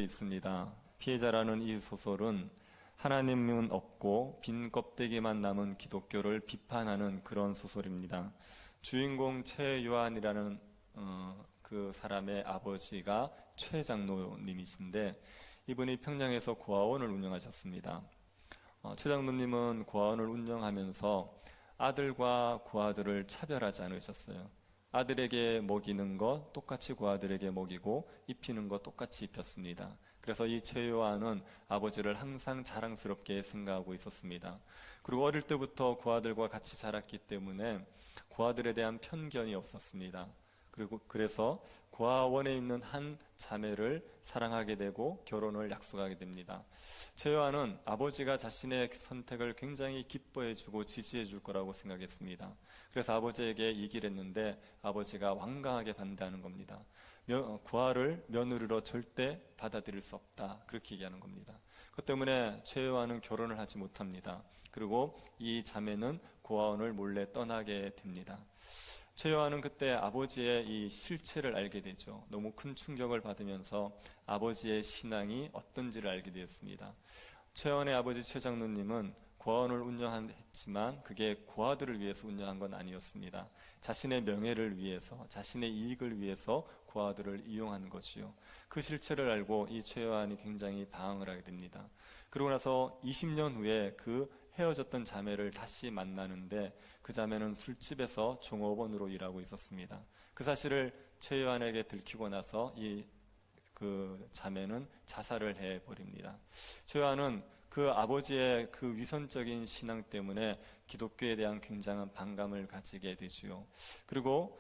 있습니다. 피해자라는 이 소설은 하나님은 없고 빈 껍데기만 남은 기독교를 비판하는 그런 소설입니다. 주인공 최요한이라는 그 사람의 아버지가 최 장로님이신데, 이분이 평양에서 고아원을 운영하셨습니다. 최 장로님은 고아원을 운영하면서 아들과 고아들을 차별하지 않으셨어요. 아들에게 먹이는 것 똑같이 고아들에게 먹이고 입히는 것 똑같이 입혔습니다. 그래서 이 최요한은 아버지를 항상 자랑스럽게 생각하고 있었습니다. 그리고 어릴 때부터 고아들과 같이 자랐기 때문에 고아들에 대한 편견이 없었습니다. 그래서 고아원에 있는 한 자매를 사랑하게 되고 결혼을 약속하게 됩니다. 최요한은 아버지가 자신의 선택을 굉장히 기뻐해주고 지지해줄 거라고 생각했습니다. 그래서 아버지에게 얘기를 했는데 아버지가 완강하게 반대하는 겁니다. 고아를 며느리로 절대 받아들일 수 없다, 그렇게 얘기하는 겁니다. 그것 때문에 최요한은 결혼을 하지 못합니다. 그리고 이 자매는 고아원을 몰래 떠나게 됩니다. 최요한은 그때 아버지의 이 실체를 알게 되죠. 너무 큰 충격을 받으면서 아버지의 신앙이 어떤지를 알게 되었습니다. 최요한의 아버지 최 장로님은 고아원을 운영했지만 그게 고아들을 위해서 운영한 건 아니었습니다. 자신의 명예를 위해서, 자신의 이익을 위해서 고아들을 이용한 거지요. 그 실체를 알고 이 최요한이 굉장히 방황을 하게 됩니다. 그러고 나서 20년 후에 그 헤어졌던 자매를 다시 만나는데 그 자매는 술집에서 종업원으로 일하고 있었습니다. 그 사실을 최요한에게 들키고 나서 그 자매는 자살을 해버립니다. 최요한은 그 아버지의 그 위선적인 신앙 때문에 기독교에 대한 굉장한 반감을 가지게 되지요. 그리고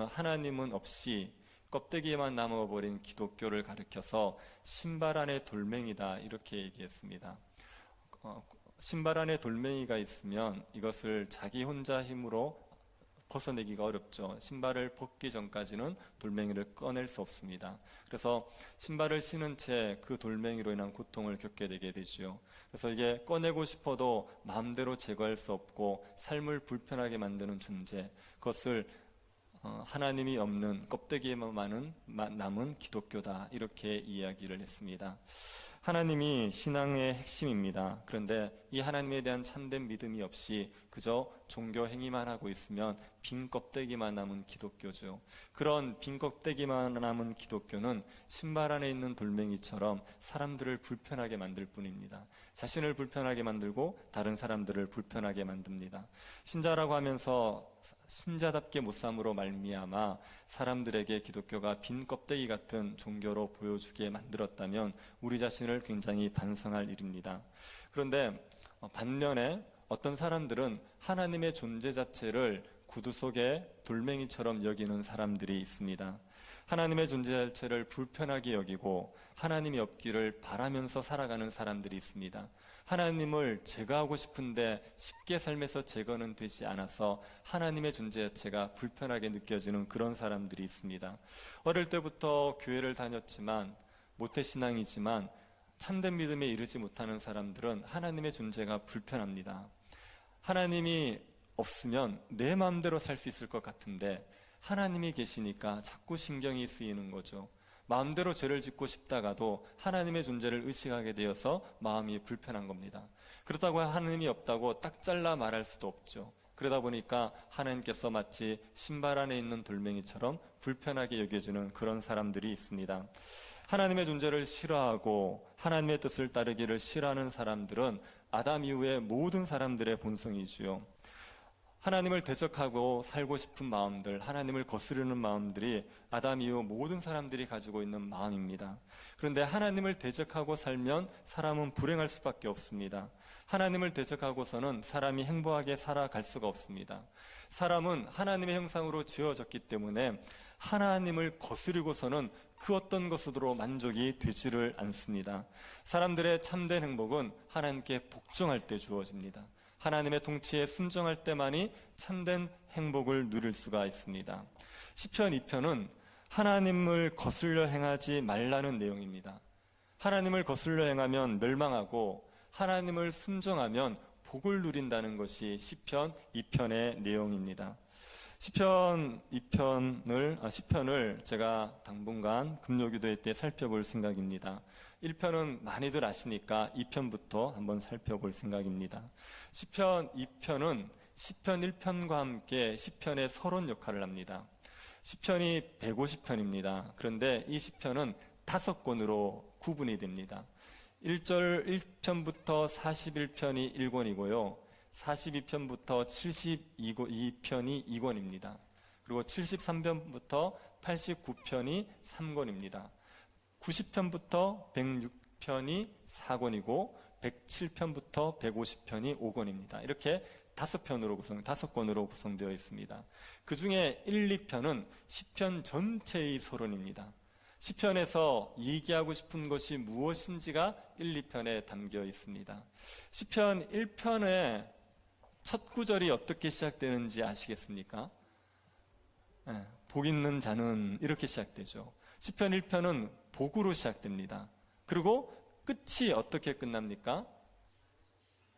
하나님은 없이 껍데기에만 남아버린 기독교를 가리켜서 신발 안에 돌멩이다, 이렇게 얘기했습니다. 신발 안에 돌멩이가 있으면 이것을 자기 혼자 힘으로 벗어내기가 어렵죠. 신발을 벗기 전까지는 돌멩이를 꺼낼 수 없습니다. 그래서 신발을 신은 채 그 돌멩이로 인한 고통을 겪게 되게 되죠. 그래서 이게 꺼내고 싶어도 마음대로 제거할 수 없고 삶을 불편하게 만드는 존재, 그것을 하나님이 없는 껍데기에만 남은 기독교다, 이렇게 이야기를 했습니다. 하나님이 신앙의 핵심입니다. 그런데 이 하나님에 대한 참된 믿음이 없이 그저 종교 행위만 하고 있으면 빈 껍데기만 남은 기독교죠. 그런 빈 껍데기만 남은 기독교는 신발 안에 있는 돌멩이처럼 사람들을 불편하게 만들 뿐입니다. 자신을 불편하게 만들고 다른 사람들을 불편하게 만듭니다. 신자라고 하면서 신자답게 못 삶으로 말미암아 사람들에게 기독교가 빈 껍데기 같은 종교로 보여주게 만들었다면 우리 자신을 굉장히 반성할 일입니다. 그런데 반면에 어떤 사람들은 하나님의 존재 자체를 구두 속에 돌멩이처럼 여기는 사람들이 있습니다. 하나님의 존재 자체를 불편하게 여기고 하나님이 없기를 바라면서 살아가는 사람들이 있습니다. 하나님을 제거하고 싶은데 쉽게 삶에서 제거는 되지 않아서 하나님의 존재 자체가 불편하게 느껴지는 그런 사람들이 있습니다. 어릴 때부터 교회를 다녔지만 모태신앙이지만 참된 믿음에 이르지 못하는 사람들은 하나님의 존재가 불편합니다. 하나님이 없으면 내 마음대로 살 수 있을 것 같은데 하나님이 계시니까 자꾸 신경이 쓰이는 거죠. 마음대로 죄를 짓고 싶다가도 하나님의 존재를 의식하게 되어서 마음이 불편한 겁니다. 그렇다고 하나님이 없다고 딱 잘라 말할 수도 없죠. 그러다 보니까 하나님께서 마치 신발 안에 있는 돌멩이처럼 불편하게 여겨지는 그런 사람들이 있습니다. 하나님의 존재를 싫어하고 하나님의 뜻을 따르기를 싫어하는 사람들은 아담 이후의 모든 사람들의 본성이지요. 하나님을 대적하고 살고 싶은 마음들, 하나님을 거스르는 마음들이 아담 이후 모든 사람들이 가지고 있는 마음입니다. 그런데 하나님을 대적하고 살면 사람은 불행할 수밖에 없습니다. 하나님을 대적하고서는 사람이 행복하게 살아갈 수가 없습니다. 사람은 하나님의 형상으로 지어졌기 때문에 하나님을 거스르고서는 그 어떤 것으로 만족이 되지를 않습니다. 사람들의 참된 행복은 하나님께 복종할 때 주어집니다. 하나님의 통치에 순종할 때만이 참된 행복을 누릴 수가 있습니다. 시편 2편은 하나님을 거슬려 행하지 말라는 내용입니다. 하나님을 거슬려 행하면 멸망하고 하나님을 순종하면 복을 누린다는 것이 시편 2편의 내용입니다. 시편 10편을 제가 당분간 금요기도회 때 살펴볼 생각입니다. 1편은 많이들 아시니까 2편부터 한번 살펴볼 생각입니다. 시편 2편은 시편 1편과 함께 시편의 서론 역할을 합니다. 시편이 150편입니다. 그런데 이 시편은 5권으로 구분이 됩니다. 1절 1편부터 41편이 1권이고요. 42편부터 72편이 2권입니다. 그리고 73편부터 89편이 3권입니다. 90편부터 106편이 4권이고 107편부터 150편이 5권입니다. 이렇게 5권으로 구성되어 있습니다. 그 중에 1, 2편은 시편 전체의 서론입니다. 시편에서 얘기하고 싶은 것이 무엇인지가 1, 2편에 담겨 있습니다. 시편 1편의 첫 구절이 어떻게 시작되는지 아시겠습니까? 복 있는 자는 이렇게 시작되죠. 시편 1편은 복으로 시작됩니다. 그리고 끝이 어떻게 끝납니까?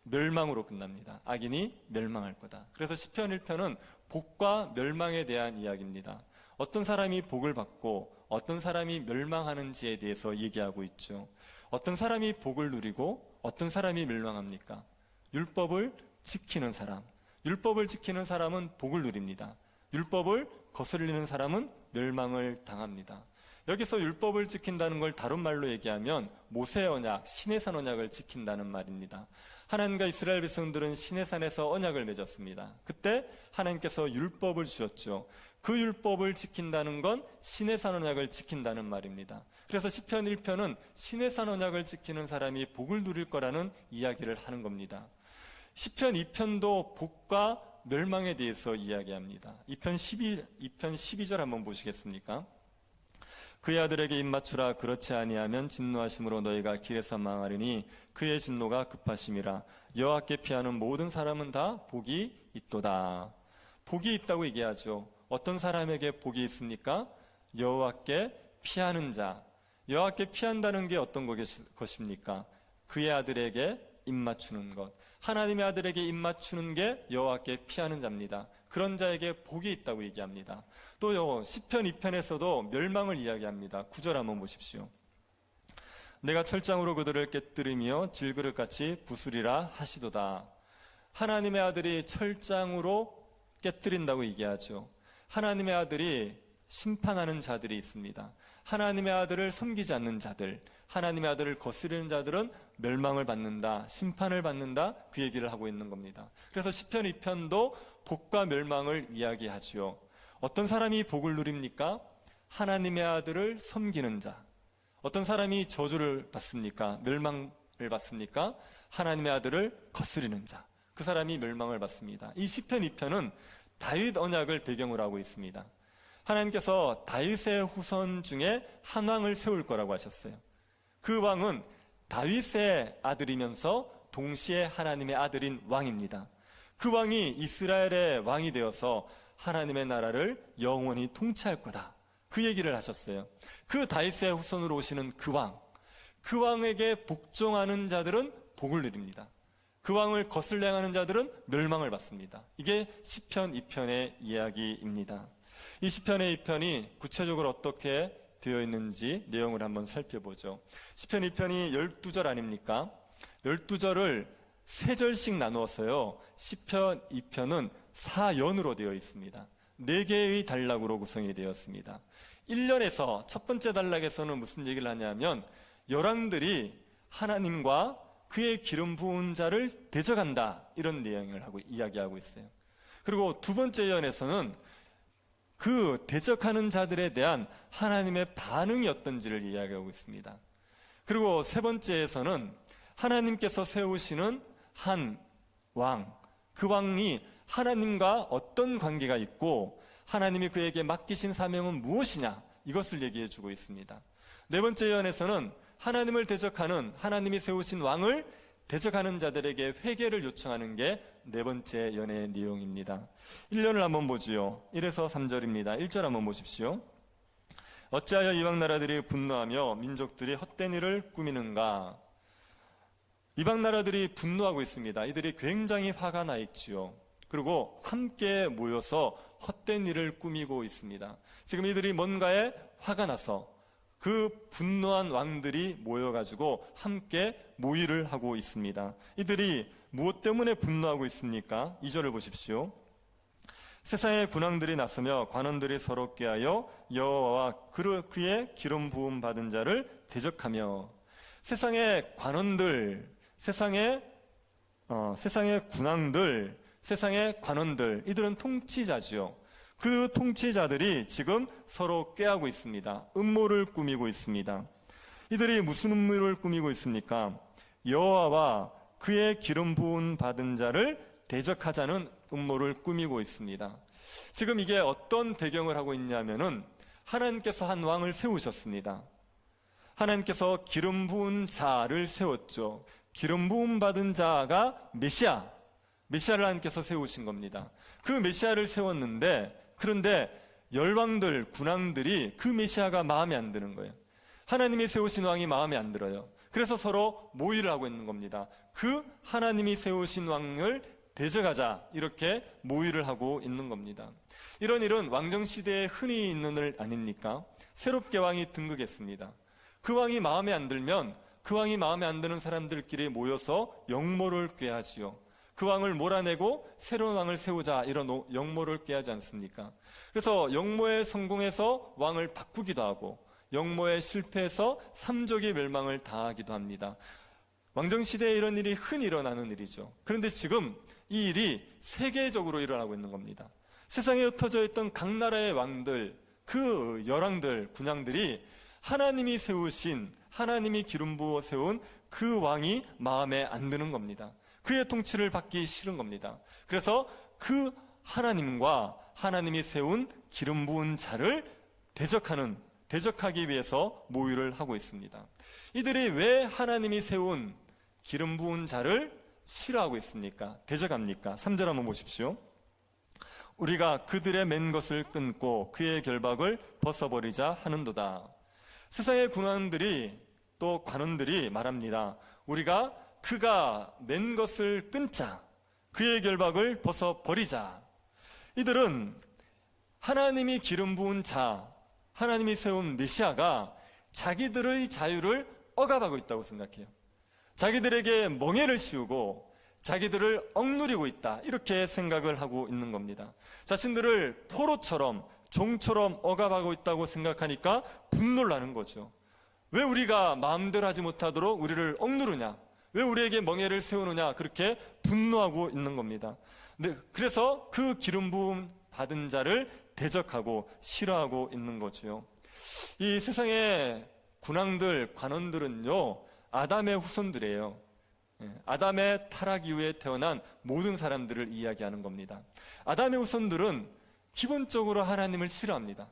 멸망으로 끝납니다. 악인이 멸망할 거다. 그래서 시편 1편은 복과 멸망에 대한 이야기입니다. 어떤 사람이 복을 받고 어떤 사람이 멸망하는지에 대해서 얘기하고 있죠. 어떤 사람이 복을 누리고 어떤 사람이 멸망합니까? 율법을 지키는 사람. 율법을 지키는 사람은 복을 누립니다. 율법을 거스르는 사람은 멸망을 당합니다. 여기서 율법을 지킨다는 걸 다른 말로 얘기하면 모세의 언약, 시내산 언약을 지킨다는 말입니다. 하나님과 이스라엘 백성들은 시내산에서 언약을 맺었습니다. 그때 하나님께서 율법을 주셨죠. 그 율법을 지킨다는 건 시내산 언약을 지킨다는 말입니다. 그래서 시편 1편은 시내산 언약을 지키는 사람이 복을 누릴 거라는 이야기를 하는 겁니다. 시편 2편도 복과 멸망에 대해서 이야기합니다. 2편 12절 한번 보시겠습니까? 그의 아들에게 입맞추라. 그렇지 아니하면 진노하심으로 너희가 길에서 망하리니 그의 진노가 급하심이라. 여호와께 피하는 모든 사람은 다 복이 있도다. 복이 있다고 얘기하죠. 어떤 사람에게 복이 있습니까? 여호와께 피하는 자. 여호와께 피한다는 게 어떤 것입니까? 그의 아들에게 입맞추는 것. 하나님의 아들에게 입맞추는 게 여호와께 피하는 자입니다. 그런 자에게 복이 있다고 얘기합니다. 또요, 시편 2편에서도 멸망을 이야기합니다. 9절 한번 보십시오. 내가 철장으로 그들을 깨뜨리며 질그릇같이 부수리라 하시도다. 하나님의 아들이 철장으로 깨뜨린다고 얘기하죠. 하나님의 아들이 심판하는 자들이 있습니다. 하나님의 아들을 섬기지 않는 자들, 하나님의 아들을 거스르는 자들은 멸망을 받는다, 심판을 받는다, 그 얘기를 하고 있는 겁니다. 그래서 시편 2편도 복과 멸망을 이야기하지요. 어떤 사람이 복을 누립니까? 하나님의 아들을 섬기는 자. 어떤 사람이 저주를 받습니까? 멸망을 받습니까? 하나님의 아들을 거스르는 자. 그 사람이 멸망을 받습니다. 이 시편 2편은 다윗 언약을 배경으로 하고 있습니다. 하나님께서 다윗의 후손 중에 한 왕을 세울 거라고 하셨어요. 그 왕은 다윗의 아들이면서 동시에 하나님의 아들인 왕입니다. 그 왕이 이스라엘의 왕이 되어서 하나님의 나라를 영원히 통치할 거다. 그 얘기를 하셨어요. 그 다윗의 후손으로 오시는 그 왕에게 복종하는 자들은 복을 누립니다. 그 왕을 거슬려 행하는 자들은 멸망을 받습니다. 이게 시편 2편의 이야기입니다. 이 시편의 2편이 구체적으로 어떻게 되어 있는지 내용을 한번 살펴보죠. 시편 2편이 12절 아닙니까? 12절을 3절씩 나누어서요. 시편 2편은 4연으로 되어 있습니다. 4개의 단락으로 구성이 되었습니다. 1년에서 첫 번째 단락에서는 무슨 얘기를 하냐면 열왕들이 하나님과 그의 기름 부은 자를 대적한다, 이런 내용을 이야기하고 있어요. 그리고 두 번째 연에서는 그 대적하는 자들에 대한 하나님의 반응이 어떤지를 이야기하고 있습니다. 그리고 세 번째에서는 하나님께서 세우시는 한 왕, 그 왕이 하나님과 어떤 관계가 있고 하나님이 그에게 맡기신 사명은 무엇이냐, 이것을 얘기해 주고 있습니다. 네 번째 연에서는 하나님을 대적하는, 하나님이 세우신 왕을 대적하는 자들에게 회개를 요청하는 게 네 번째 연의 내용입니다. 1년을 한번 보지요. 1에서 3절입니다. 1절 한번 보십시오. 어찌하여 이방 나라들이 분노하며 민족들이 헛된 일을 꾸미는가. 이방 나라들이 분노하고 있습니다. 이들이 굉장히 화가 나 있지요. 그리고 함께 모여서 헛된 일을 꾸미고 있습니다. 지금 이들이 뭔가에 화가 나서 그 분노한 왕들이 모여가지고 함께 모의를 하고 있습니다. 이들이 무엇 때문에 분노하고 있습니까? 2절을 보십시오. 세상의 군왕들이 나서며 관원들이 서로 꾀하여 여호와와 그의 기름 부음 받은 자를 대적하며. 세상의 관원들, 세상의 군왕들, 세상의 관원들, 이들은 통치자지요. 그 통치자들이 지금 서로 꾀하고 있습니다. 음모를 꾸미고 있습니다. 이들이 무슨 음모를 꾸미고 있습니까? 여호와와 그의 기름 부음 받은 자를 대적하자는 음모를 꾸미고 있습니다. 지금 이게 어떤 배경을 하고 있냐면은 하나님께서 한 왕을 세우셨습니다. 하나님께서 기름 부은 자를 세웠죠. 기름 부음 받은 자가 메시아를 하나님께서 세우신 겁니다. 그 메시아를 세웠는데, 그런데 열왕들, 군왕들이 그 메시아가 마음에 안 드는 거예요. 하나님이 세우신 왕이 마음에 안 들어요. 그래서 서로 모의를 하고 있는 겁니다. 그 하나님이 세우신 왕을 대적하자, 이렇게 모의를 하고 있는 겁니다. 이런 일은 왕정시대에 흔히 있는 일 아닙니까? 새롭게 왕이 등극했습니다. 그 왕이 마음에 안 들면 그 왕이 마음에 안 드는 사람들끼리 모여서 역모를 꾀하지요. 그 왕을 몰아내고 새로운 왕을 세우자, 이런 역모를 꾀하지 않습니까? 그래서 역모에 성공해서 왕을 바꾸기도 하고 역모에 실패해서 삼족의 멸망을 당하기도 합니다. 왕정시대에 이런 일이 흔히 일어나는 일이죠. 그런데 지금 이 일이 세계적으로 일어나고 있는 겁니다. 세상에 흩어져 있던 각 나라의 왕들, 그 열왕들, 군왕들이 하나님이 세우신, 하나님이 기름 부어 세운 그 왕이 마음에 안 드는 겁니다. 그의 통치를 받기 싫은 겁니다. 그래서 그 하나님과 하나님이 세운 기름 부은 자를 대적하기 위해서 모의를 하고 있습니다. 이들이 왜 하나님이 세운 기름 부은 자를 싫어하고 있습니까? 대적합니까? 3절 한번 보십시오. 우리가 그들의 맨 것을 끊고 그의 결박을 벗어버리자 하는도다. 세상의 군왕들이, 또 관원들이 말합니다. 우리가 그가 맨 것을 끊자, 그의 결박을 벗어버리자. 이들은 하나님이 기름 부은 자, 하나님이 세운 메시아가 자기들의 자유를 억압하고 있다고 생각해요. 자기들에게 멍해를 씌우고 자기들을 억누리고 있다, 이렇게 생각을 하고 있는 겁니다. 자신들을 포로처럼, 종처럼 억압하고 있다고 생각하니까 분노를 하는 거죠. 왜 우리가 마음대로 하지 못하도록 우리를 억누르냐, 왜 우리에게 멍해를 세우느냐, 그렇게 분노하고 있는 겁니다. 그래서 그 기름 부음 받은 자를 대적하고 싫어하고 있는 거죠. 이 세상의 군왕들, 관원들은요, 아담의 후손들이에요. 아담의 타락 이후에 태어난 모든 사람들을 이야기하는 겁니다. 아담의 후손들은 기본적으로 하나님을 싫어합니다.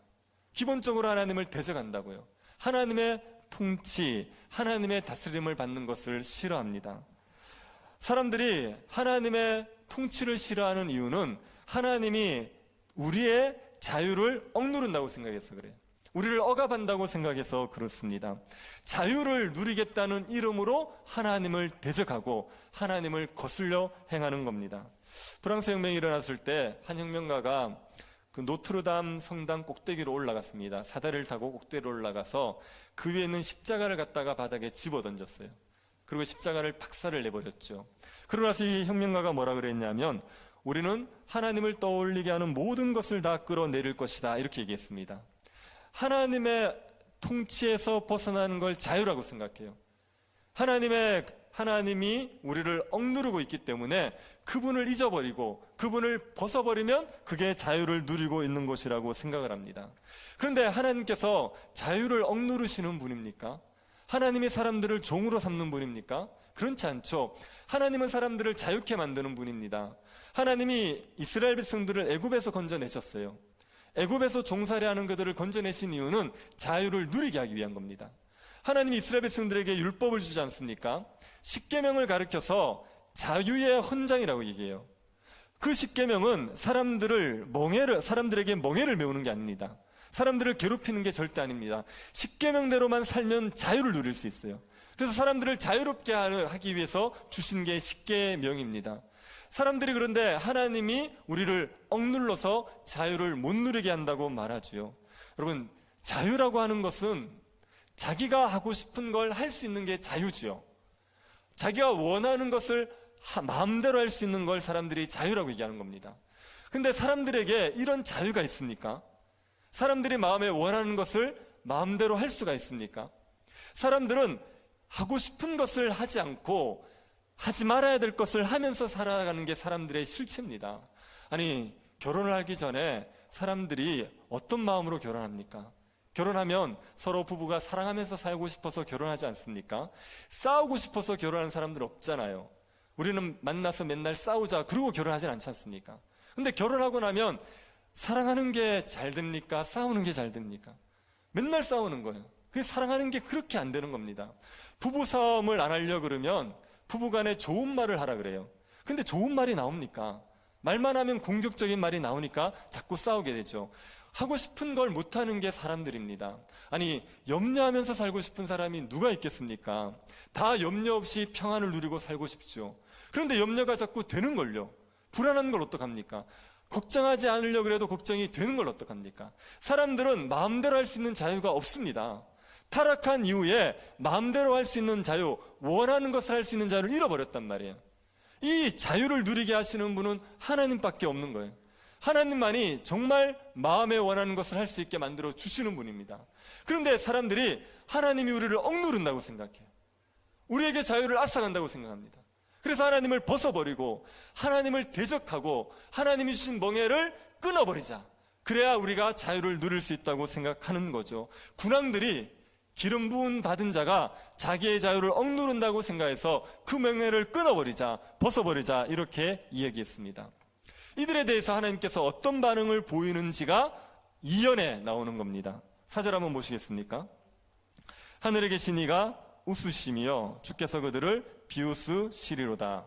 기본적으로 하나님을 대적한다고요. 하나님의 통치, 하나님의 다스림을 받는 것을 싫어합니다. 사람들이 하나님의 통치를 싫어하는 이유는 하나님이 우리의 자유를 억누른다고 생각해서 그래요. 우리를 억압한다고 생각해서 그렇습니다. 자유를 누리겠다는 이름으로 하나님을 대적하고 하나님을 거슬려 행하는 겁니다. 프랑스 혁명이 일어났을 때 한 혁명가가 그 노트르담 성당 꼭대기로 올라갔습니다. 사다리를 타고 꼭대기로 올라가서 그 위에 있는 십자가를 갖다가 바닥에 집어 던졌어요. 그리고 십자가를 박살을 내버렸죠. 그러고 나서 이 혁명가가 뭐라 그랬냐면, 우리는 하나님을 떠올리게 하는 모든 것을 다 끌어내릴 것이다, 이렇게 얘기했습니다. 하나님의 통치에서 벗어나는 걸 자유라고 생각해요. 하나님이 우리를 억누르고 있기 때문에 그분을 잊어버리고 그분을 벗어버리면 그게 자유를 누리고 있는 것이라고 생각을 합니다. 그런데 하나님께서 자유를 억누르시는 분입니까? 하나님이 사람들을 종으로 삼는 분입니까? 그렇지 않죠. 하나님은 사람들을 자유케 만드는 분입니다. 하나님이 이스라엘 백성들을 애굽에서 건져내셨어요. 애굽에서 종살이하는 그들을 건져내신 이유는 자유를 누리게 하기 위한 겁니다. 하나님이 이스라엘 백성들에게 율법을 주지 않습니까? 십계명을 가르쳐서 자유의 헌장이라고 얘기해요. 그 십계명은 사람들에게 멍해를 메우는 게 아닙니다. 사람들을 괴롭히는 게 절대 아닙니다. 십계명대로만 살면 자유를 누릴 수 있어요. 그래서 사람들을 자유롭게 하기 위해서 주신 게 십계명입니다. 사람들이 그런데 하나님이 우리를 억눌러서 자유를 못 누리게 한다고 말하지요. 여러분, 자유라고 하는 것은 자기가 하고 싶은 걸 할 수 있는 게 자유지요. 자기가 원하는 것을 마음대로 할 수 있는 걸 사람들이 자유라고 얘기하는 겁니다. 근데 사람들에게 이런 자유가 있습니까? 사람들이 마음에 원하는 것을 마음대로 할 수가 있습니까? 사람들은 하고 싶은 것을 하지 않고 하지 말아야 될 것을 하면서 살아가는 게 사람들의 실체입니다. 아니, 결혼을 하기 전에 사람들이 어떤 마음으로 결혼합니까? 결혼하면 서로 부부가 사랑하면서 살고 싶어서 결혼하지 않습니까? 싸우고 싶어서 결혼하는 사람들 없잖아요. 우리는 만나서 맨날 싸우자 그러고 결혼하진 않지 않습니까? 근데 결혼하고 나면 사랑하는 게 잘 됩니까? 싸우는 게 잘 됩니까? 맨날 싸우는 거예요. 그 사랑하는 게 그렇게 안 되는 겁니다. 부부싸움을 안 하려고 그러면 부부간에 좋은 말을 하라 그래요. 근데 좋은 말이 나옵니까? 말만 하면 공격적인 말이 나오니까 자꾸 싸우게 되죠. 하고 싶은 걸 못하는 게 사람들입니다. 아니, 염려하면서 살고 싶은 사람이 누가 있겠습니까? 다 염려 없이 평안을 누리고 살고 싶죠. 그런데 염려가 자꾸 되는 걸요. 불안한 걸 어떡합니까? 걱정하지 않으려고 해도 걱정이 되는 걸 어떡합니까? 사람들은 마음대로 할 수 있는 자유가 없습니다. 타락한 이후에 마음대로 할 수 있는 자유, 원하는 것을 할 수 있는 자유를 잃어버렸단 말이에요. 이 자유를 누리게 하시는 분은 하나님밖에 없는 거예요. 하나님만이 정말 마음에 원하는 것을 할 수 있게 만들어 주시는 분입니다. 그런데 사람들이 하나님이 우리를 억누른다고 생각해요. 우리에게 자유를 앗아간다고 생각합니다. 그래서 하나님을 벗어버리고 하나님을 대적하고 하나님이 주신 멍에를 끊어버리자. 그래야 우리가 자유를 누릴 수 있다고 생각하는 거죠. 군왕들이 기름 부은 받은 자가 자기의 자유를 억누른다고 생각해서 그 멍에를 끊어버리자, 벗어버리자 이렇게 이야기했습니다. 이들에 대해서 하나님께서 어떤 반응을 보이는지가 2연에 나오는 겁니다. 4절 한번 보시겠습니까? 하늘에 계신 이가 웃으시며 주께서 그들을 비웃으시리로다.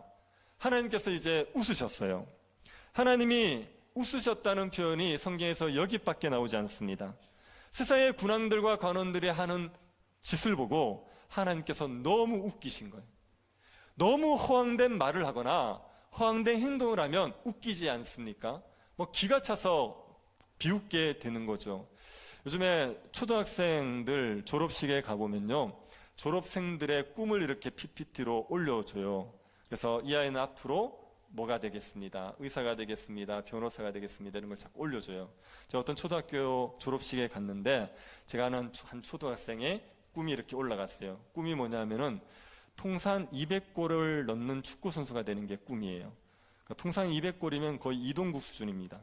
하나님께서 이제 웃으셨어요. 하나님이 웃으셨다는 표현이 성경에서 여기밖에 나오지 않습니다. 세상의 군왕들과 관원들이 하는 짓을 보고 하나님께서 너무 웃기신 거예요. 너무 허황된 말을 하거나 허황된 행동을 하면 웃기지 않습니까? 기가 차서 비웃게 되는 거죠. 요즘에 초등학생들 졸업식에 가보면요, 졸업생들의 꿈을 이렇게 PPT로 올려줘요. 그래서 이 아이는 앞으로 뭐가 되겠습니다, 의사가 되겠습니다, 변호사가 되겠습니다, 이런 걸 자꾸 올려줘요. 제가 어떤 초등학교 졸업식에 갔는데 제가 아는 한 초등학생의 꿈이 이렇게 올라갔어요. 꿈이 뭐냐면은 통산 200골을 넣는 축구 선수가 되는 게 꿈이에요. 그러니까 통산 200골이면 거의 이동국 수준입니다.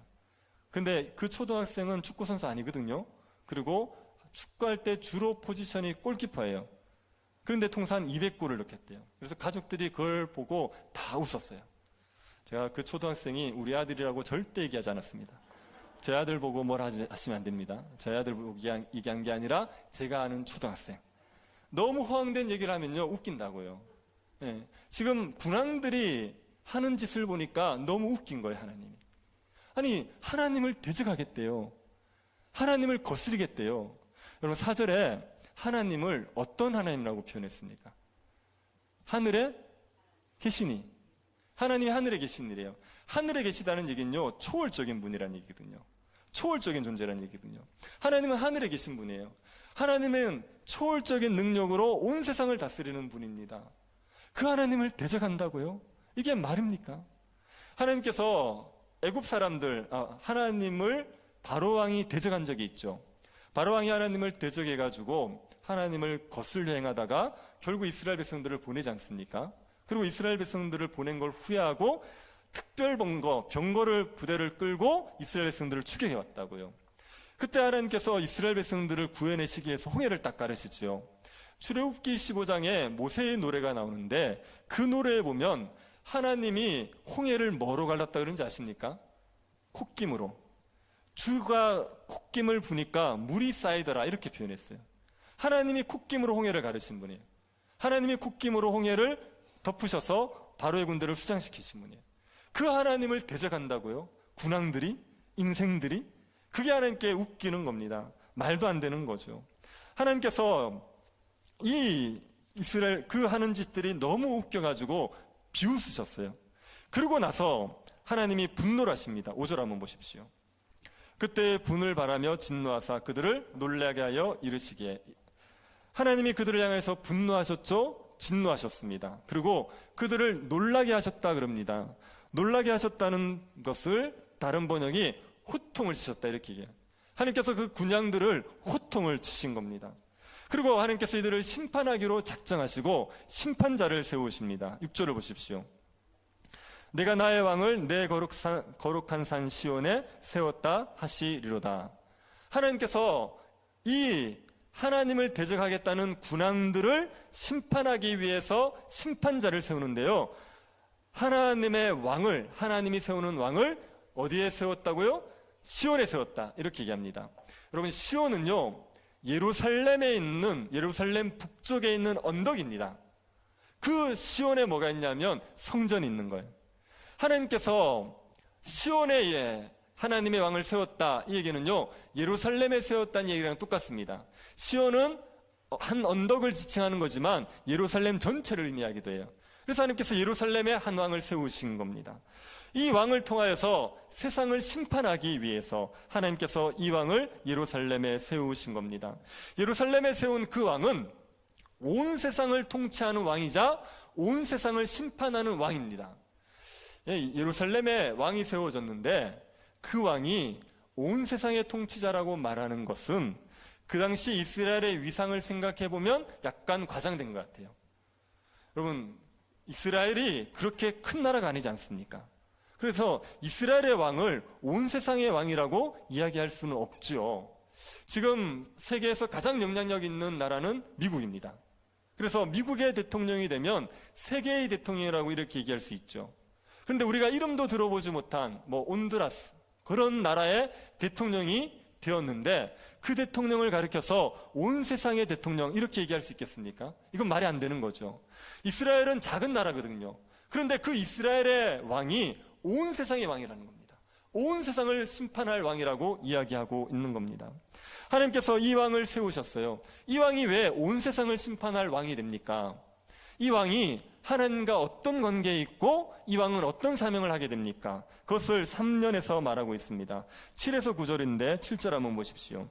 근데 그 초등학생은 축구 선수 아니거든요. 그리고 축구할 때 주로 포지션이 골키퍼예요. 그런데 통산 200골을 넣겠대요. 그래서 가족들이 그걸 보고 다 웃었어요. 제가 그 초등학생이 우리 아들이라고 절대 얘기하지 않았습니다. 제 아들 보고 뭘 하시면 안 됩니다. 제 아들 보고 얘기한 게 아니라 제가 아는 초등학생. 너무 허황된 얘기를 하면요, 웃긴다고요. 예. 지금 군왕들이 하는 짓을 보니까 너무 웃긴 거예요, 하나님이. 아니, 하나님을 대적하겠대요. 하나님을 거스리겠대요. 여러분, 4절에 하나님을 어떤 하나님이라고 표현했습니까? 하늘에 계시니. 하나님이 하늘에 계신 일이에요. 하늘에 계시다는 얘기는요, 초월적인 분이라는 얘기거든요. 초월적인 존재라는 얘기거든요. 하나님은 하늘에 계신 분이에요. 하나님은 초월적인 능력으로 온 세상을 다스리는 분입니다. 그 하나님을 대적한다고요? 이게 말입니까? 하나님께서 애굽 사람들, 하나님을 바로왕이 대적한 적이 있죠. 바로왕이 하나님을 대적해가지고 하나님을 거슬려 행하다가 결국 이스라엘 백성들을 보내지 않습니까? 그리고 이스라엘 백성들을 보낸 걸 후회하고 특별 병거를 부대를 끌고 이스라엘 백성들을 추격해 왔다고요. 그때 하나님께서 이스라엘 백성들을 구해내시기 위해서 홍해를 딱 가르시죠. 출애굽기 15장에 모세의 노래가 나오는데 그 노래에 보면 하나님이 홍해를 뭐로 갈랐다 그런지 아십니까? 콧김으로. 주가 콧김을 부니까 물이 쌓이더라 이렇게 표현했어요. 하나님이 콧김으로 홍해를 가르신 분이에요. 하나님이 콧김으로 홍해를 덮으셔서 바로의 군대를 수장시키신 분이에요. 그 하나님을 대적한다고요? 군왕들이? 인생들이? 그게 하나님께 웃기는 겁니다. 말도 안 되는 거죠. 하나님께서 이 이스라엘 그 하는 짓들이 너무 웃겨가지고 비웃으셨어요. 그러고 나서 하나님이 분노를 하십니다. 5절 한번 보십시오. 그때 분을 바라며 진노하사 그들을 놀라게 하여 이르시기에. 하나님이 그들을 향해서 분노하셨죠? 진노하셨습니다. 그리고 그들을 놀라게 하셨다 그럽니다. 놀라게 하셨다는 것을 다른 번역이 호통을 치셨다 이렇게 얘기해요. 하나님께서 그 군양들을 호통을 치신 겁니다. 그리고 하나님께서 이들을 심판하기로 작정하시고 심판자를 세우십니다. 6절을 보십시오. 내가 나의 왕을 내 거룩한 산 시온에 세웠다 하시리로다. 하나님께서 이 하나님을 대적하겠다는 군왕들을 심판하기 위해서 심판자를 세우는데요, 하나님의 왕을, 하나님이 세우는 왕을 어디에 세웠다고요? 시온에 세웠다 이렇게 얘기합니다. 여러분, 시온은요 예루살렘에 있는, 예루살렘 북쪽에 있는 언덕입니다. 그 시온에 뭐가 있냐면 성전이 있는 거예요. 하나님께서 시온에 하나님의 왕을 세웠다 이 얘기는요 예루살렘에 세웠다는 얘기랑 똑같습니다. 시온은 한 언덕을 지칭하는 거지만 예루살렘 전체를 의미하기도 해요. 그래서 하나님께서 예루살렘에 한 왕을 세우신 겁니다. 이 왕을 통하여서 세상을 심판하기 위해서 하나님께서 이 왕을 예루살렘에 세우신 겁니다. 예루살렘에 세운 그 왕은 온 세상을 통치하는 왕이자 온 세상을 심판하는 왕입니다. 예루살렘에 왕이 세워졌는데 그 왕이 온 세상의 통치자라고 말하는 것은 그 당시 이스라엘의 위상을 생각해 보면 약간 과장된 것 같아요. 여러분, 이스라엘이 그렇게 큰 나라가 아니지 않습니까? 그래서 이스라엘의 왕을 온 세상의 왕이라고 이야기할 수는 없죠. 지금 세계에서 가장 영향력 있는 나라는 미국입니다. 그래서 미국의 대통령이 되면 세계의 대통령이라고 이렇게 얘기할 수 있죠. 그런데 우리가 이름도 들어보지 못한 온두라스 그런 나라의 대통령이 되었는데 그 대통령을 가리켜서 온 세상의 대통령 이렇게 얘기할 수 있겠습니까? 이건 말이 안 되는 거죠. 이스라엘은 작은 나라거든요. 그런데 그 이스라엘의 왕이 온 세상의 왕이라는 겁니다. 온 세상을 심판할 왕이라고 이야기하고 있는 겁니다. 하나님께서 이 왕을 세우셨어요. 이 왕이 왜 온 세상을 심판할 왕이 됩니까? 이 왕이 하나님과 어떤 관계에 있고 이 왕은 어떤 사명을 하게 됩니까? 그것을 3년에서 말하고 있습니다. 7에서 9절인데 7절 한번 보십시오.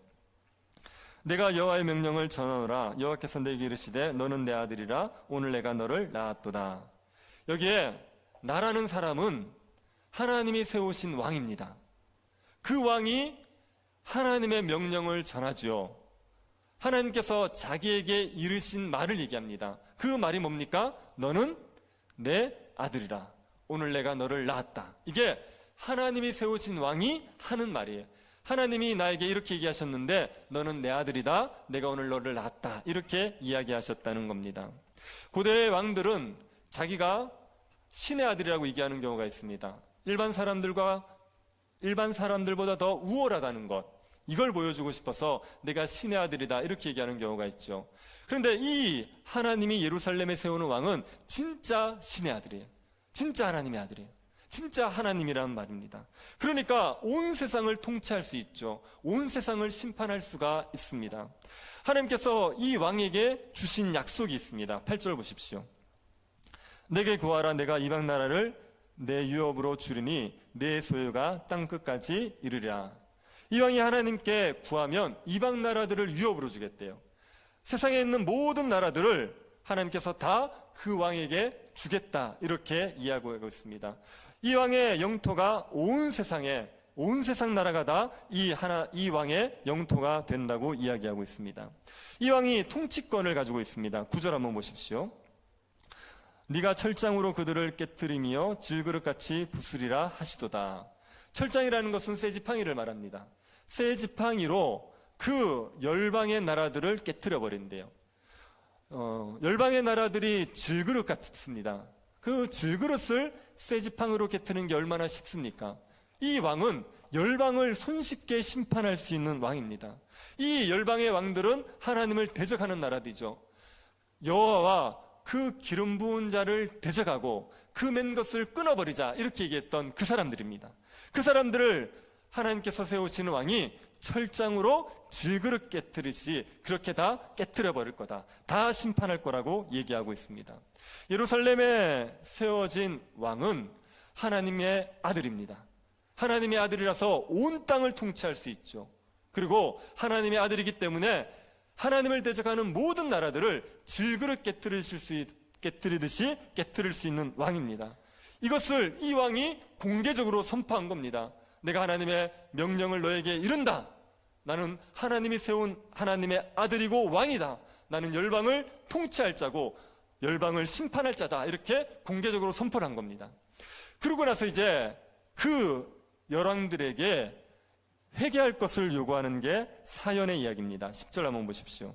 내가 여호와의 명령을 전하노라. 여호와께서 내게 이르시되 너는 내 아들이라. 오늘 내가 너를 낳았도다. 여기에 나라는 사람은 하나님이 세우신 왕입니다. 그 왕이 하나님의 명령을 전하지요. 하나님께서 자기에게 이르신 말을 얘기합니다. 그 말이 뭡니까? 너는 내 아들이라. 오늘 내가 너를 낳았다. 이게 하나님이 세우신 왕이 하는 말이에요. 하나님이 나에게 이렇게 얘기하셨는데 너는 내 아들이다. 내가 오늘 너를 낳았다. 이렇게 이야기하셨다는 겁니다. 고대의 왕들은 자기가 신의 아들이라고 얘기하는 경우가 있습니다. 일반 사람들보다 더 우월하다는 것, 이걸 보여주고 싶어서 내가 신의 아들이다 이렇게 얘기하는 경우가 있죠. 그런데 이 하나님이 예루살렘에 세우는 왕은 진짜 신의 아들이에요. 진짜 하나님의 아들이에요. 진짜 하나님이라는 말입니다. 그러니까 온 세상을 통치할 수 있죠. 온 세상을 심판할 수가 있습니다. 하나님께서 이 왕에게 주신 약속이 있습니다. 8절 보십시오. 내게 구하라. 내가 이방 나라를 내 유업으로 주리니 내 소유가 땅끝까지 이르리라. 이 왕이 하나님께 구하면 이방 나라들을 유업으로 주겠대요. 세상에 있는 모든 나라들을 하나님께서 다 그 왕에게 주겠다 이렇게 이야기하고 있습니다. 이 왕의 영토가 온 세상 나라가 다 이 왕의 영토가 된다고 이야기하고 있습니다. 이 왕이 통치권을 가지고 있습니다. 9절 한번 보십시오. 네가 철장으로 그들을 깨뜨리며 질그릇같이 부수리라 하시도다. 철장이라는 것은 쇠지팡이를 말합니다. 쇠지팡이로 그 열방의 나라들을 깨뜨려 버린대요. 열방의 나라들이 질그릇 같습니다. 그 질그릇을 쇠지팡이로 깨뜨리는 게 얼마나 쉽습니까? 이 왕은 열방을 손쉽게 심판할 수 있는 왕입니다. 이 열방의 왕들은 하나님을 대적하는 나라들이죠. 여호와와 그 기름 부은 자를 대적하고 그 맨 것을 끊어버리자 이렇게 얘기했던 그 사람들입니다. 그 사람들을 하나님께서 세우시는 왕이 철장으로 질그릇 깨뜨리시 그렇게 다 깨뜨려 버릴 거다. 다 심판할 거라고 얘기하고 있습니다. 예루살렘에 세워진 왕은 하나님의 아들입니다. 하나님의 아들이라서 온 땅을 통치할 수 있죠. 그리고 하나님의 아들이기 때문에 하나님을 대적하는 모든 나라들을 질그릇 깨뜨리듯이 깨뜨릴 수 있는 왕입니다. 이것을 이 왕이 공개적으로 선포한 겁니다. 내가 하나님의 명령을 너에게 이른다. 나는 하나님이 세운 하나님의 아들이고 왕이다. 나는 열방을 통치할 자고 열방을 심판할 자다. 이렇게 공개적으로 선포를 한 겁니다. 그러고 나서 이제 그 열왕들에게 회개할 것을 요구하는 게 사연의 이야기입니다. 10절 한번 보십시오.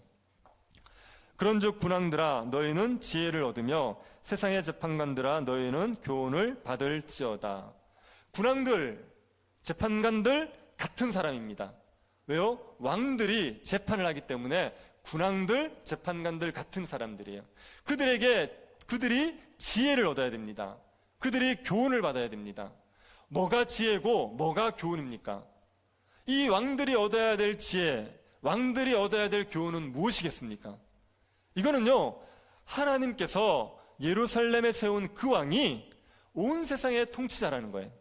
그런즉 군왕들아 너희는 지혜를 얻으며 세상의 재판관들아 너희는 교훈을 받을지어다. 군왕들, 재판관들 같은 사람입니다. 왜요? 왕들이 재판을 하기 때문에 군왕들, 재판관들 같은 사람들이에요. 그들이 지혜를 얻어야 됩니다. 그들이 교훈을 받아야 됩니다. 뭐가 지혜고 뭐가 교훈입니까? 이 왕들이 얻어야 될 지혜, 왕들이 얻어야 될 교훈은 무엇이겠습니까? 이거는요, 하나님께서 예루살렘에 세운 그 왕이 온 세상의 통치자라는 거예요.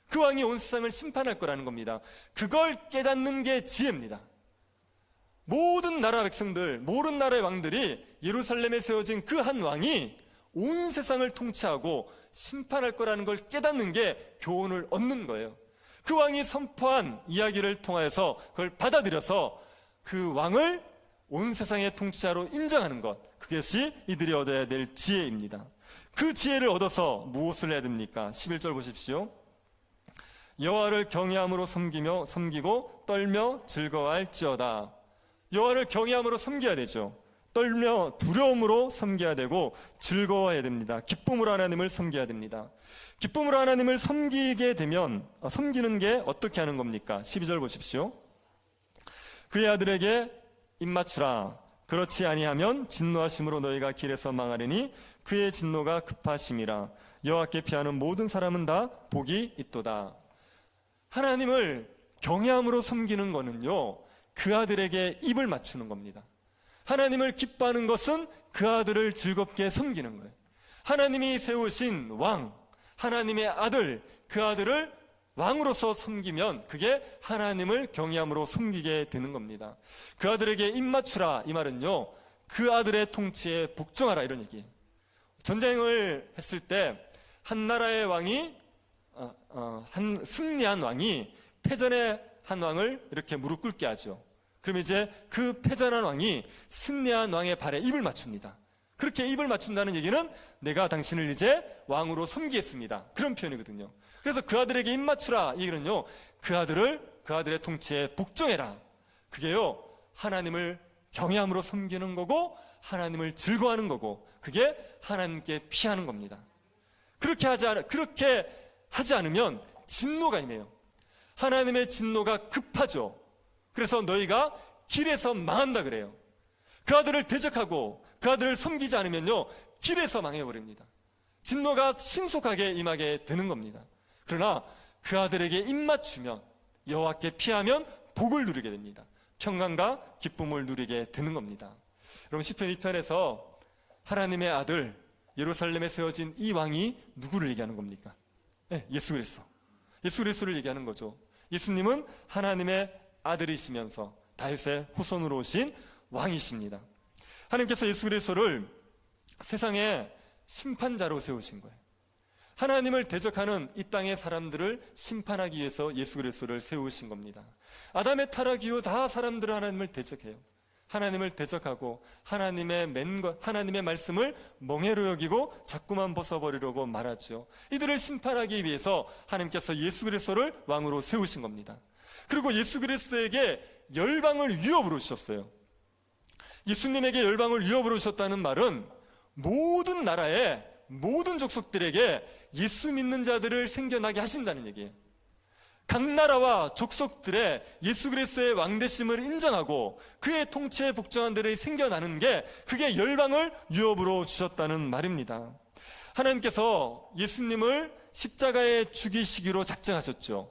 그 왕이 온 세상을 심판할 거라는 겁니다. 그걸 깨닫는 게 지혜입니다. 모든 나라 백성들, 모든 나라의 왕들이 예루살렘에 세워진 그 한 왕이 온 세상을 통치하고 심판할 거라는 걸 깨닫는 게 교훈을 얻는 거예요. 그 왕이 선포한 이야기를 통하여서 그걸 받아들여서 그 왕을 온 세상의 통치자로 인정하는 것, 그것이 이들이 얻어야 될 지혜입니다. 그 지혜를 얻어서 무엇을 해야 됩니까? 11절 보십시오. 여호와를 경외함으로 섬기고 떨며 즐거워할지어다. 여호와를 경외함으로 섬겨야 되죠. 떨며 두려움으로 섬겨야 되고 즐거워해야 됩니다. 기쁨으로 하나님을 섬겨야 됩니다. 기쁨으로 하나님을 섬기게 되면 섬기는 게 어떻게 하는 겁니까? 12절 보십시오. 그의 아들에게 입맞추라. 그렇지 아니하면 진노하심으로 너희가 길에서 망하리니 그의 진노가 급하심이라. 여호와께 피하는 모든 사람은 다 복이 있도다. 하나님을 경외함으로 섬기는 거는요, 그 아들에게 입을 맞추는 겁니다. 하나님을 기뻐하는 것은 그 아들을 즐겁게 섬기는 거예요. 하나님이 세우신 왕, 하나님의 아들, 그 아들을 왕으로서 섬기면 그게 하나님을 경외함으로 섬기게 되는 겁니다. 그 아들에게 입맞추라, 이 말은요, 그 아들의 통치에 복종하라, 이런 얘기예요. 전쟁을 했을 때 한 나라의 왕이 승리한 왕이 패전의 한 왕을 이렇게 무릎 꿇게 하죠. 그럼 이제 그 패전한 왕이 승리한 왕의 발에 입을 맞춥니다. 그렇게 입을 맞춘다는 얘기는 내가 당신을 이제 왕으로 섬기겠습니다. 그런 표현이거든요. 그래서 그 아들에게 입 맞추라, 이 얘기는요, 그 아들의 통치에 복종해라. 그게요, 하나님을 경외함으로 섬기는 거고 하나님을 즐거워하는 거고 그게 하나님께 피하는 겁니다. 그렇게 하지 않으면 진노가 임해요. 하나님의 진노가 급하죠. 그래서 너희가 길에서 망한다 그래요. 그 아들을 대적하고 그 아들을 섬기지 않으면요, 길에서 망해버립니다. 진노가 신속하게 임하게 되는 겁니다. 그러나 그 아들에게 입맞추면, 여호와께 피하면 복을 누리게 됩니다. 평강과 기쁨을 누리게 되는 겁니다. 여러분, 시편 2편에서 하나님의 아들, 예루살렘에 세워진 이 왕이 누구를 얘기하는 겁니까? 네, 예수 그리스도를 얘기하는 거죠. 예수님은 하나님의 아들이시면서 다윗의 후손으로 오신 왕이십니다. 하나님께서 예수 그리스도를 세상의 심판자로 세우신 거예요. 하나님을 대적하는 이 땅의 사람들을 심판하기 위해서 예수 그리스도를 세우신 겁니다. 아담의 타락 이후 다 사람들은 하나님을 대적해요. 하나님을 대적하고 하나님의 말씀을 멍해로 여기고 자꾸만 벗어버리려고 말하죠. 이들을 심판하기 위해서 하나님께서 예수 그리스도를 왕으로 세우신 겁니다. 그리고 예수 그리스도에게 열방을 위협으로 주셨어요. 예수님에게 열방을 위협으로 주셨다는 말은 모든 나라의 모든 족속들에게 예수 믿는 자들을 생겨나게 하신다는 얘기예요. 각 나라와 족속들의 예수 그리스도의 왕되심을 인정하고 그의 통치에 복종한 들이 생겨나는 게, 그게 열방을 유업으로 주셨다는 말입니다. 하나님께서 예수님을 십자가에 죽이시기로 작정하셨죠.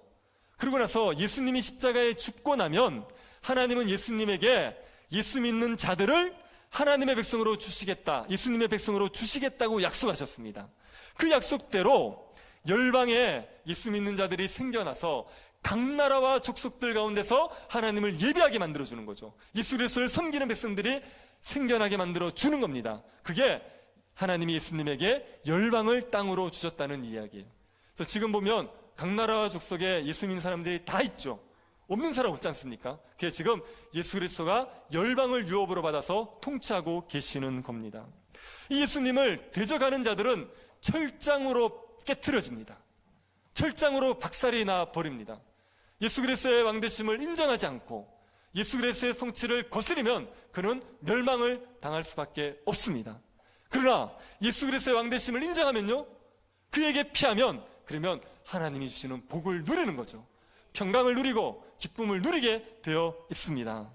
그러고 나서 예수님이 십자가에 죽고 나면 하나님은 예수님에게 예수 믿는 자들을 하나님의 백성으로 주시겠다, 예수님의 백성으로 주시겠다고 약속하셨습니다. 그 약속대로 열방에 예수 믿는 자들이 생겨나서 각 나라와 족속들 가운데서 하나님을 예배하게 만들어주는 거죠. 예수 그리스도를 섬기는 백성들이 생겨나게 만들어주는 겁니다. 그게 하나님이 예수님에게 열방을 땅으로 주셨다는 이야기예요. 그래서 지금 보면 각 나라와 족속에 예수 믿는 사람들이 다 있죠. 없는 사람 없지 않습니까? 그게 지금 예수 그리스도가 열방을 유업으로 받아서 통치하고 계시는 겁니다. 이 예수님을 대적하는 자들은 철장으로 깨트려집니다. 철장으로 박살이 나 버립니다. 예수 그리스도의 왕되심을 인정하지 않고 예수 그리스도의 통치를 거스리면 그는 멸망을 당할 수밖에 없습니다. 그러나 예수 그리스도의 왕되심을 인정하면요, 그에게 피하면, 그러면 하나님이 주시는 복을 누리는 거죠. 평강을 누리고 기쁨을 누리게 되어 있습니다.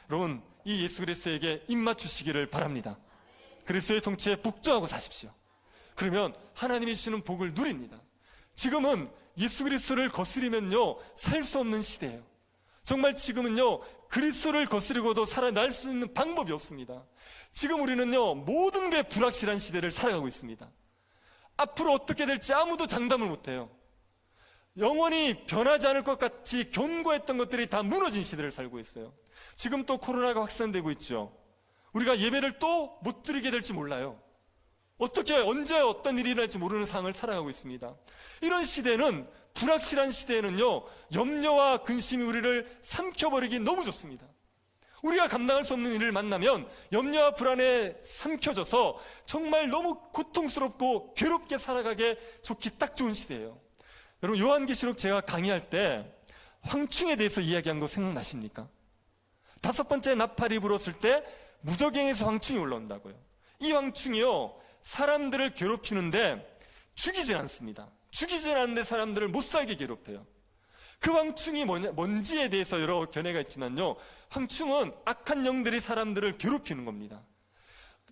여러분, 이 예수 그리스도에게 입맞추시기를 바랍니다. 그리스도의 통치에 복종하고 사십시오. 그러면 하나님이 주시는 복을 누립니다. 지금은 예수 그리스도를 거스리면요, 살 수 없는 시대예요. 정말 지금은요, 그리스도를 거스리고도 살아날 수 있는 방법이 없습니다. 지금 우리는요, 모든 게 불확실한 시대를 살아가고 있습니다. 앞으로 어떻게 될지 아무도 장담을 못해요. 영원히 변하지 않을 것 같이 견고했던 것들이 다 무너진 시대를 살고 있어요. 지금 또 코로나가 확산되고 있죠. 우리가 예배를 또 못 드리게 될지 몰라요. 어떻게 언제 어떤 일이 일어날지 모르는 상황을 살아가고 있습니다. 이런 시대는, 불확실한 시대에는요, 염려와 근심이 우리를 삼켜버리기 너무 좋습니다. 우리가 감당할 수 없는 일을 만나면 염려와 불안에 삼켜져서 정말 너무 고통스럽고 괴롭게 살아가게 좋기 딱 좋은 시대예요. 여러분, 요한계시록 제가 강의할 때 황충에 대해서 이야기한 거 생각나십니까? 5번째 나팔이 불었을 때 무저갱에서 황충이 올라온다고요. 이 황충이요, 사람들을 괴롭히는데 죽이진 않습니다. 죽이진 않는데 사람들을 못 살게 괴롭혀요. 그 황충이 뭔지에 대해서 여러 견해가 있지만요, 황충은 악한 영들이 사람들을 괴롭히는 겁니다.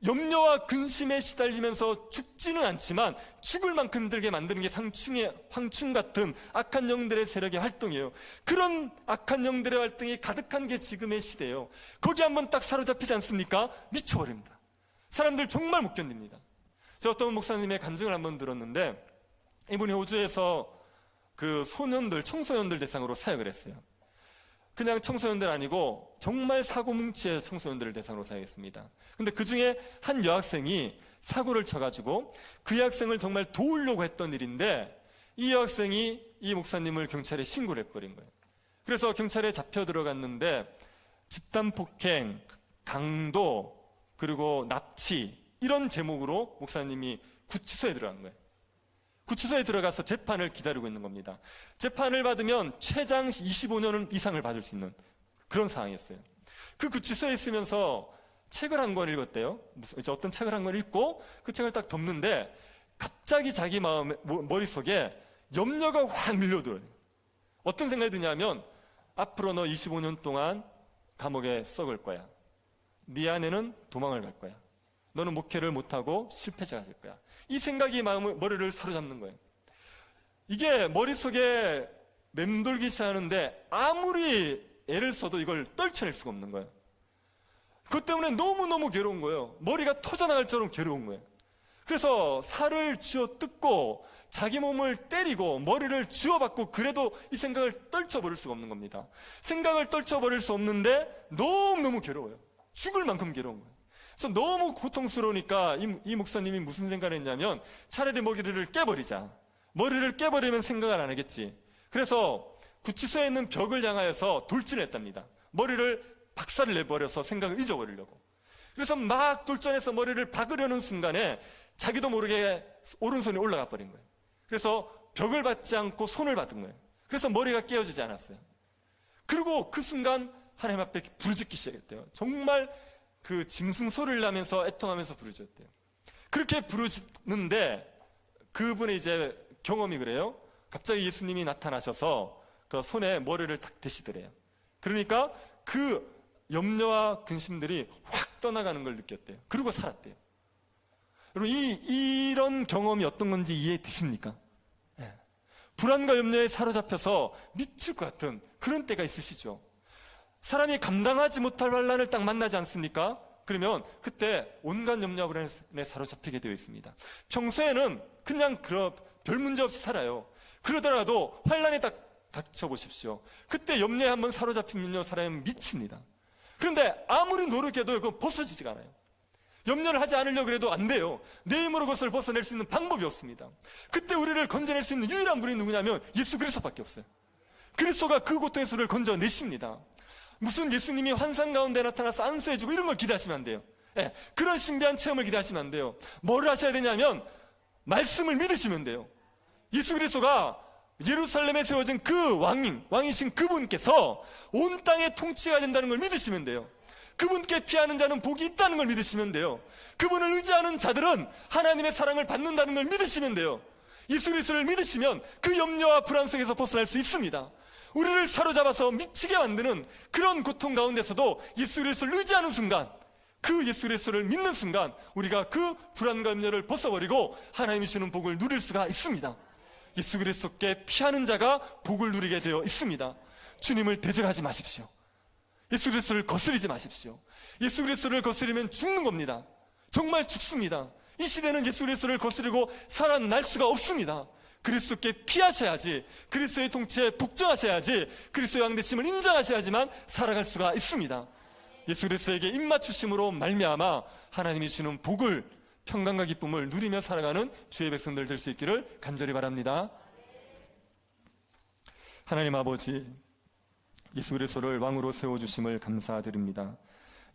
염려와 근심에 시달리면서 죽지는 않지만 죽을 만큼 들게 만드는 게 황충 같은 악한 영들의 세력의 활동이에요. 그런 악한 영들의 활동이 가득한 게 지금의 시대예요. 거기 한번 딱 사로잡히지 않습니까? 미쳐버립니다. 사람들 정말 못 견딥니다. 제가 어떤 목사님의 간증을 한번 들었는데, 이분이 호주에서 그 청소년들 대상으로 사역을 했어요. 그냥 청소년들 아니고 정말 사고뭉치의 청소년들을 대상으로 사역했습니다. 근데 그 중에 한 여학생이 사고를 쳐가지고 그 여학생을 정말 도우려고 했던 일인데, 이 여학생이 이 목사님을 경찰에 신고를 해버린 거예요. 그래서 경찰에 잡혀 들어갔는데 집단폭행, 강도, 그리고 납치, 이런 제목으로 목사님이 구치소에 들어간 거예요. 구치소에 들어가서 재판을 기다리고 있는 겁니다. 재판을 받으면 최장 25년 이상을 받을 수 있는 그런 상황이었어요. 그 구치소에 있으면서 책을 한 권 읽었대요. 어떤 책을 한 권 읽고 그 책을 딱 덮는데 갑자기 자기 머릿속에 염려가 확 밀려들어요. 어떤 생각이 드냐면, 앞으로 너 25년 동안 감옥에 썩을 거야. 네 아내는 도망을 갈 거야. 너는 목회를 못하고 실패자가 될 거야. 이 생각이 머리를 사로잡는 거예요. 이게 머릿속에 맴돌기 시작하는데 아무리 애를 써도 이걸 떨쳐낼 수가 없는 거예요. 그것 때문에 너무너무 괴로운 거예요. 머리가 터져나갈 정도로 괴로운 거예요. 그래서 살을 쥐어 뜯고 자기 몸을 때리고 머리를 쥐어박고 그래도 이 생각을 떨쳐버릴 수가 없는 겁니다. 생각을 떨쳐버릴 수 없는데 너무너무 괴로워요. 죽을 만큼 괴로운 거예요. 그래서 너무 고통스러우니까 이 목사님이 무슨 생각을 했냐면, 차라리 머리를 깨버리자. 머리를 깨버리면 생각을 안 하겠지. 그래서 구치소에 있는 벽을 향하여서 돌진을 했답니다. 머리를 박살을 내버려서 생각을 잊어버리려고. 그래서 막 돌진해서 머리를 박으려는 순간에 자기도 모르게 오른손이 올라가 버린 거예요. 그래서 벽을 받지 않고 손을 받은 거예요. 그래서 머리가 깨어지지 않았어요. 그리고 그 순간 하나님 앞에 부르짖기 시작했대요. 정말 그 짐승 소리를 나면서 애통하면서 부르짖었대요. 그렇게 부르짖는데 그분의 이제 경험이 그래요. 갑자기 예수님이 나타나셔서 그 손에 머리를 탁 대시더래요. 그러니까 그 염려와 근심들이 확 떠나가는 걸 느꼈대요. 그리고 살았대요. 여러분, 이런 경험이 어떤 건지 이해되십니까? 네. 불안과 염려에 사로잡혀서 미칠 것 같은 그런 때가 있으시죠? 사람이 감당하지 못할 환난을 딱 만나지 않습니까? 그러면 그때 온갖 염려와 불안에 사로잡히게 되어 있습니다. 평소에는 그냥 별 문제 없이 살아요. 그러더라도 환란에 딱 닥쳐보십시오. 그때 염려에 한번 사로잡히면요, 사람은 미칩니다. 그런데 아무리 노력해도 그거 벗어지지가 않아요. 염려를 하지 않으려고 해도 안 돼요. 내 힘으로 그것을 벗어낼 수 있는 방법이 없습니다. 그때 우리를 건져낼 수 있는 유일한 분이 누구냐면 예수 그리스도밖에 없어요. 그리스도가 그 고통에서 우리를 건져내십니다. 무슨 예수님이 환상 가운데 나타나서 안수해주고 이런 걸 기대하시면 안 돼요. 예, 그런 신비한 체험을 기대하시면 안 돼요. 뭘 하셔야 되냐면 말씀을 믿으시면 돼요. 예수 그리스도가 예루살렘에 세워진 그 왕이신 그분께서 온 땅의 통치가 된다는 걸 믿으시면 돼요. 그분께 피하는 자는 복이 있다는 걸 믿으시면 돼요. 그분을 의지하는 자들은 하나님의 사랑을 받는다는 걸 믿으시면 돼요. 예수 그리스도를 믿으시면 그 염려와 불안 속에서 벗어날 수 있습니다. 우리를 사로잡아서 미치게 만드는 그런 고통 가운데서도 예수 그리스도를 의지하는 순간, 그 예수 그리스도를 믿는 순간 우리가 그 불안과 염려를 벗어버리고 하나님이 주는 복을 누릴 수가 있습니다. 예수 그리스도께 피하는 자가 복을 누리게 되어 있습니다. 주님을 대적하지 마십시오. 예수 그리스도를 거스르지 마십시오. 예수 그리스도를 거스르면 죽는 겁니다. 정말 죽습니다. 이 시대는 예수 그리스도를 거스르고 살아날 수가 없습니다. 그리스도께 피하셔야지, 그리스도의 통치에 복종하셔야지, 그리스도의 왕되심을 인정하셔야지만 살아갈 수가 있습니다. 예수 그리스도에게 입맞추심으로 말미암아 하나님이 주는 복을, 평강과 기쁨을 누리며 살아가는 주의 백성들 될 수 있기를 간절히 바랍니다. 하나님 아버지, 예수 그리스도를 왕으로 세워주심을 감사드립니다.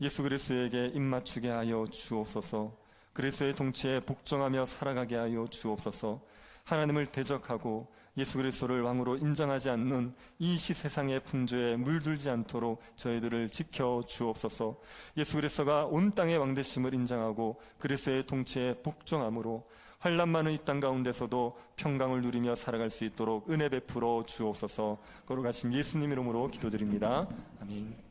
예수 그리스도에게 입맞추게 하여 주옵소서. 그리스도의 통치에 복종하며 살아가게 하여 주옵소서. 하나님을 대적하고 예수 그리스도를 왕으로 인정하지 않는 이 세상의 풍조에 물들지 않도록 저희들을 지켜 주옵소서. 예수 그리스도가 온 땅의 왕되심을 인정하고 그리스도의 통치에 복종함으로 환난 많은 이 땅 가운데서도 평강을 누리며 살아갈 수 있도록 은혜 베풀어 주옵소서. 거룩하신 예수님 이름으로 기도드립니다. 아멘.